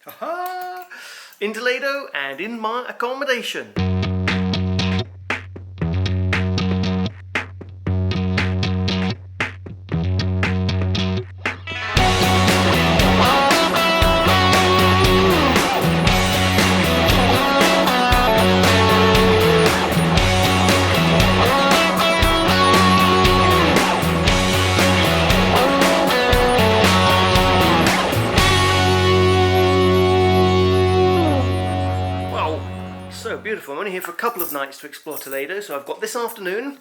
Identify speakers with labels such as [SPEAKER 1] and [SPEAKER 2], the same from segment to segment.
[SPEAKER 1] Haha! In Toledo and in my accommodation. So beautiful. I'm only here for a couple of nights to explore Toledo, so I've got this afternoon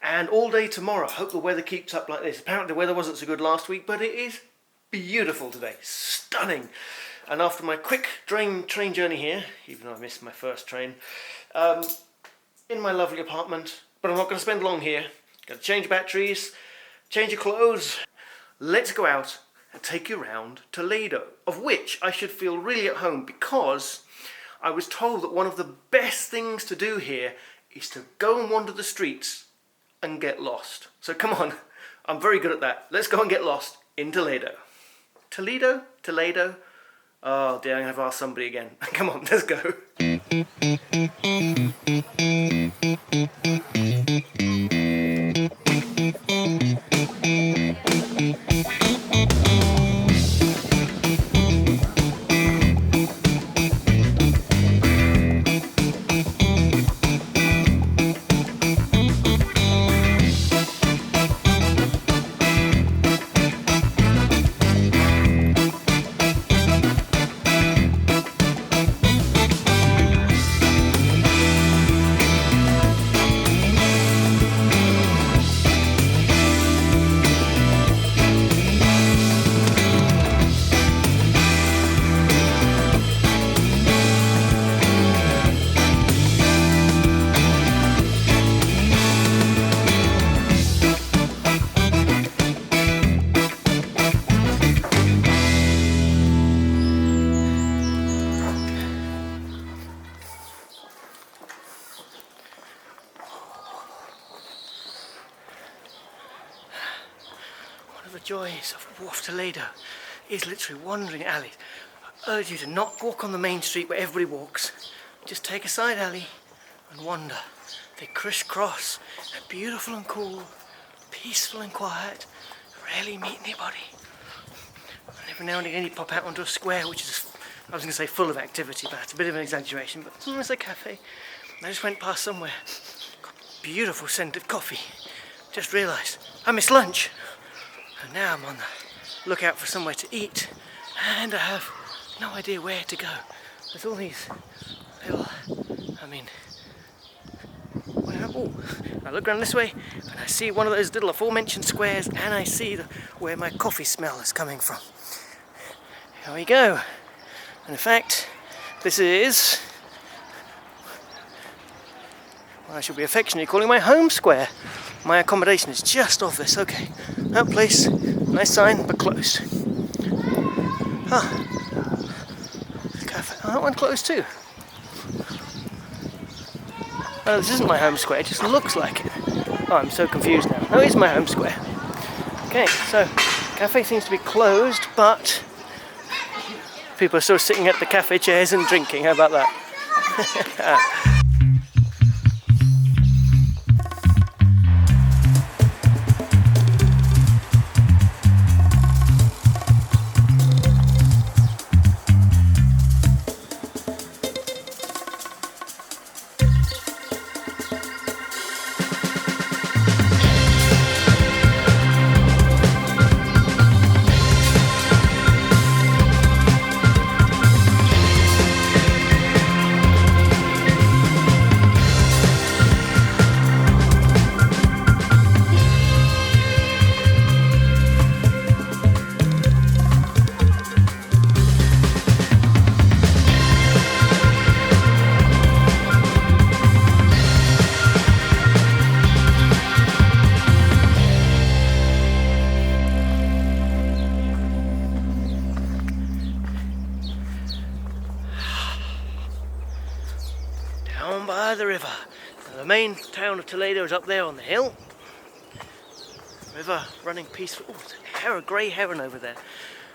[SPEAKER 1] and all day tomorrow. Hope the weather keeps up like this. Apparently the weather wasn't so good last week, but it is beautiful today. Stunning. And after my quick train journey here, even though I missed my first train, in my lovely apartment, but I'm not going to spend long here. Got to change batteries, change your clothes. Let's go out and take you around Toledo, of which I should feel really at home because I was told that one of the best things to do here is to go and wander the streets and get lost. So come on, I'm very good at that. Let's go and get lost in Toledo. Toledo? Oh dear, I'm going to have to ask somebody again. Come on, let's go. The joys of Toledo is literally wandering alleys. I urge you to not walk on the main street where everybody walks. Just take a side alley and wander. They crisscross. They're beautiful and cool, peaceful and quiet. Rarely meet anybody. And every now and again you pop out onto a square which is, I was going to say full of activity, but it's a bit of an exaggeration, but it's a cafe. And I just went past somewhere. Got a beautiful scent of coffee. Just realised I missed lunch. And now I'm on the lookout for somewhere to eat, and I have no idea where to go. There's all these little, I look around this way, and I see one of those little aforementioned squares, and I see where my coffee smell is coming from. Here we go. And in fact, this is what I should be affectionately calling my home square. My accommodation is just off this. Okay, that place, nice sign, but closed. Cafe. Oh, that one closed too. Oh, this isn't my home square, it just looks like it. Oh, I'm so confused now. No, it's my home square. Okay, so, cafe seems to be closed, but people are still sitting at the cafe chairs and drinking. How about that? Down by the river. Now, the main town of Toledo is up there on the hill. River running peaceful. Oh, there's a grey heron over there.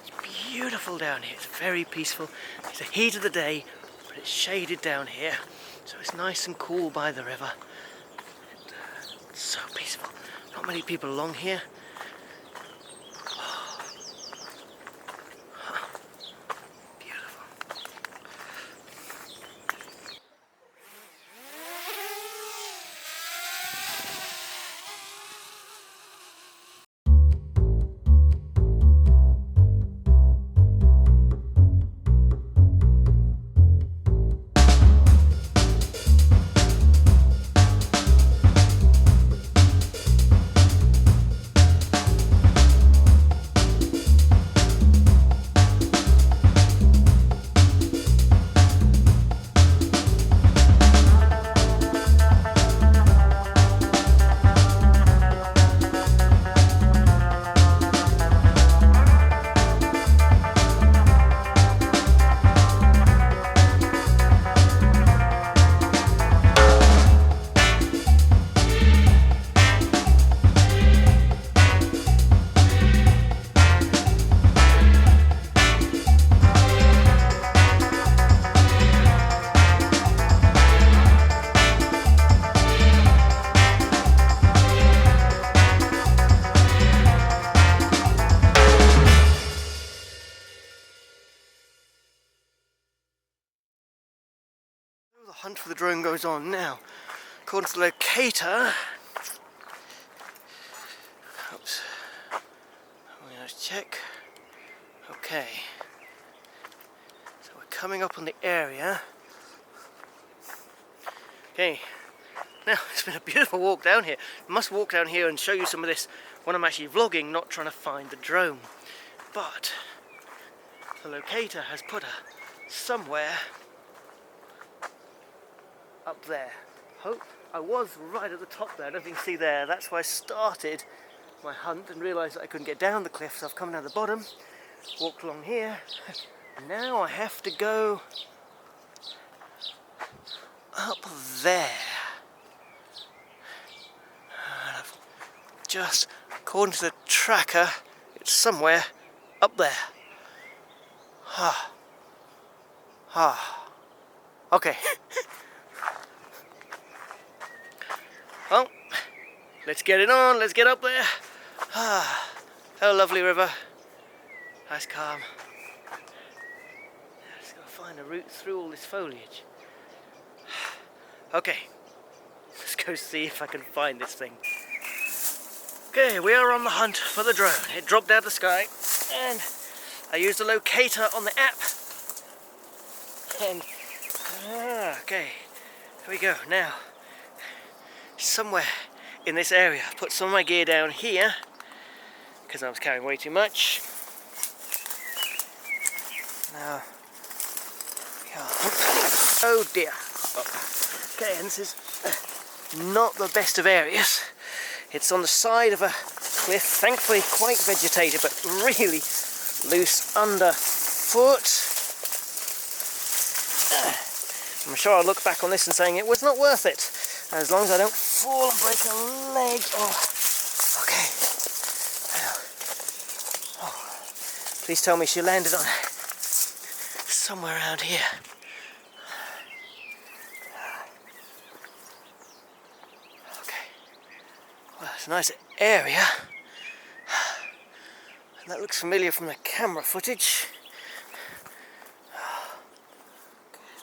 [SPEAKER 1] It's beautiful down here. It's very peaceful. It's the heat of the day, but it's shaded down here, so it's nice and cool by the river. It's so peaceful. Not many people along here. The hunt for the drone goes on now. According to the locator, oops, I'm going to check. Okay, so we're coming up on the area. Okay, now it's been a beautiful walk down here. I must walk down here and show you some of this when I'm actually vlogging, not trying to find the drone. But the locator has put her somewhere up there. Hope I was right at the top there. I don't think you can see there. That's why I started my hunt and realised that I couldn't get down the cliff, so I've come down the bottom, walked along here, and now I have to go up there. And I've just, according to the tracker, it's somewhere up there. Okay. Well, let's get it on, let's get up there. Oh, lovely river. Nice calm. Just gotta find a route through all this foliage. Okay, let's go see if I can find this thing. Okay, we are on the hunt for the drone. It dropped out of the sky, and I used the locator on the app. And, okay, here we go. Now, somewhere in this area, I put some of my gear down here because I was carrying way too much. Now, oh dear. Okay, and this is not the best of areas. It's on the side of a cliff, thankfully quite vegetated, but really loose underfoot. I'm sure I'll look back on this and saying it was not worth it. As long as I don't fall and break a leg. Okay. Please tell me she landed on somewhere around here. Okay. Well, it's a nice area. And that looks familiar from the camera footage.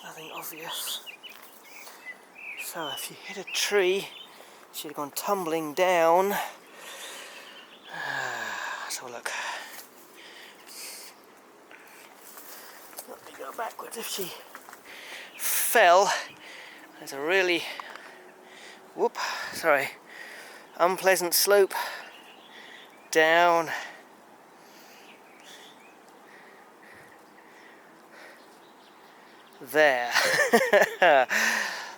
[SPEAKER 1] Nothing obvious. So if you hit a tree, she'd have gone tumbling down. Let's have a look. Let me go backwards. If she fell, there's a really, unpleasant slope down. There.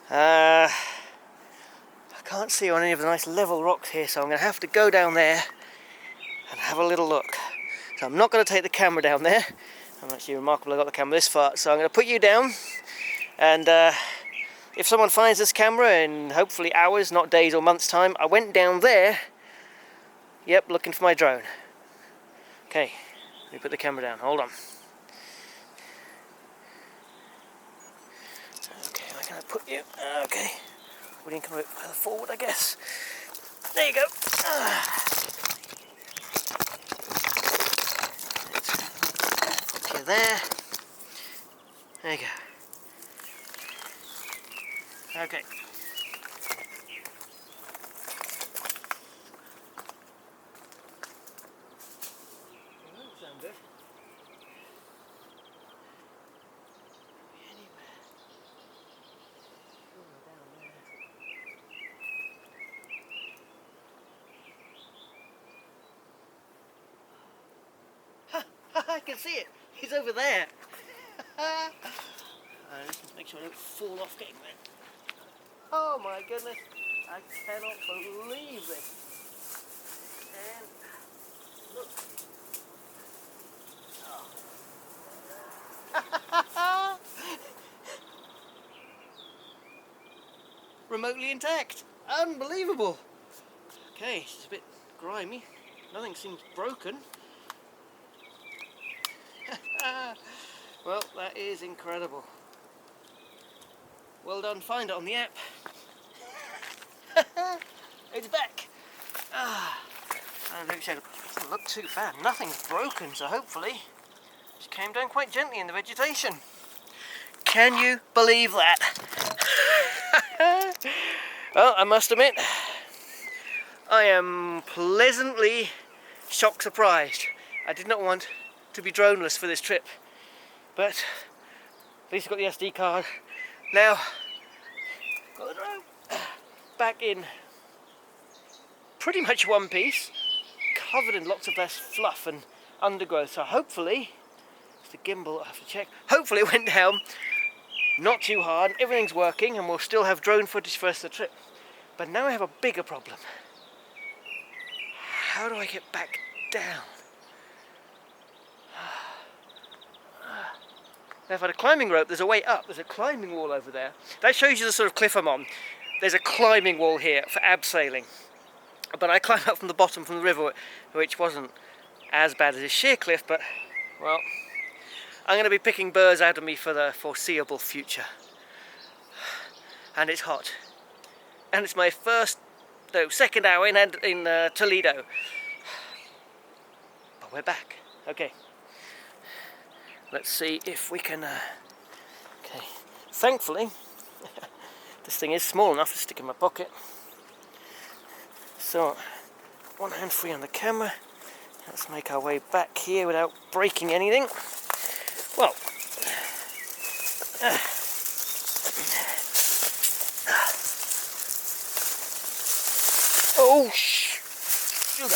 [SPEAKER 1] I can't see on any of the nice level rocks here, so I'm going to have to go down there and have a little look. So I'm not going to take the camera down there. I'm actually remarkable I got the camera this far. So I'm going to put you down, and if someone finds this camera in hopefully hours, not days or months time, I went down there, yep, looking for my drone. Okay, Let me put the camera down, hold on. Okay, where can I put you? Okay. We can come a bit further forward, I guess. There you go. Put you there. There you go. Okay. Sound good. I can see it. He's over there. Just make sure I don't fall off getting there. Oh my goodness. I cannot believe this. And look. Oh. Remotely intact. Unbelievable. Okay, it's a bit grimy. Nothing seems broken. Well, that is incredible. Well done, find it on the app. It's back. It doesn't look too bad. Nothing's broken, so hopefully it came down quite gently in the vegetation. Can you believe that? Well, I must admit, I am pleasantly shock surprised. I did not want to be droneless for this trip, but at least I've got the SD card. Now, got the drone back in pretty much one piece, covered in lots of less fluff and undergrowth, so hopefully, it's the gimbal I have to check, hopefully it went down not too hard, everything's working and we'll still have drone footage for the rest of the trip. But now I have a bigger problem. How do I get back down? Now if I had a climbing rope, there's a way up. There's a climbing wall over there. That shows you the sort of cliff I'm on. There's a climbing wall here for abseiling. But I climbed up from the bottom from the river, which wasn't as bad as a sheer cliff, but, well, I'm going to be picking burrs out of me for the foreseeable future. And it's hot. And it's my second hour in Toledo. But we're back. Okay. Let's see if we can, okay, thankfully, this thing is small enough to stick in my pocket. So, one hand free on the camera. Let's make our way back here without breaking anything. Well, oh, sugar.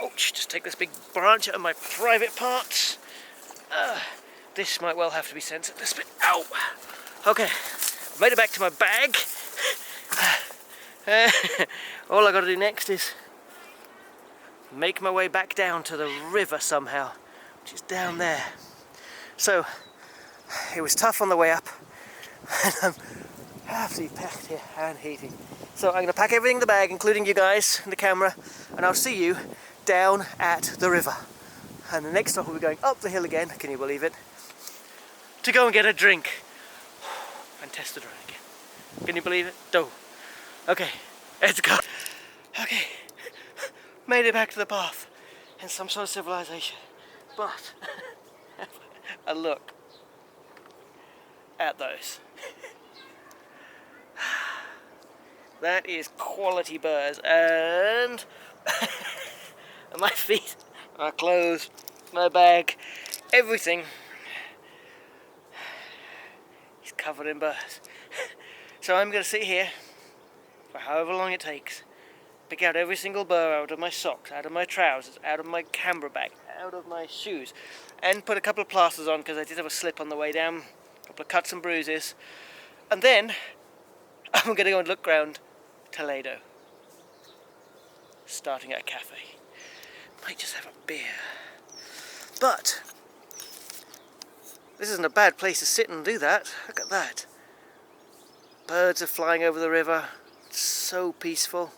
[SPEAKER 1] Ouch, just take this big branch out of my private parts. This might well have to be censored, this bit. Ow! Okay, made it back to my bag. All I gotta do next is make my way back down to the river somehow, which is down there. So, it was tough on the way up, and I'm absolutely packed here and heating. So I'm gonna pack everything in the bag, including you guys and the camera, and I'll see you down at the river. And the next stop we'll be going up the hill again, can you believe it, to go and get a drink and test the drone again. Can you believe it? No. Okay, let's go. Okay, made it back to the path in some sort of civilization, but a look at those. That is quality burrs, and my feet, my clothes, my bag, everything is covered in burrs. So I'm going to sit here for however long it takes, pick out every single burr out of my socks, out of my trousers, out of my camera bag, out of my shoes, and put a couple of plasters on because I did have a slip on the way down, a couple of cuts and bruises, and then I'm going to go and look around Toledo. starting at a cafe. Might just have a beer. But this isn't a bad place to sit and do that. Look at that. Birds are flying over the river. It's so peaceful.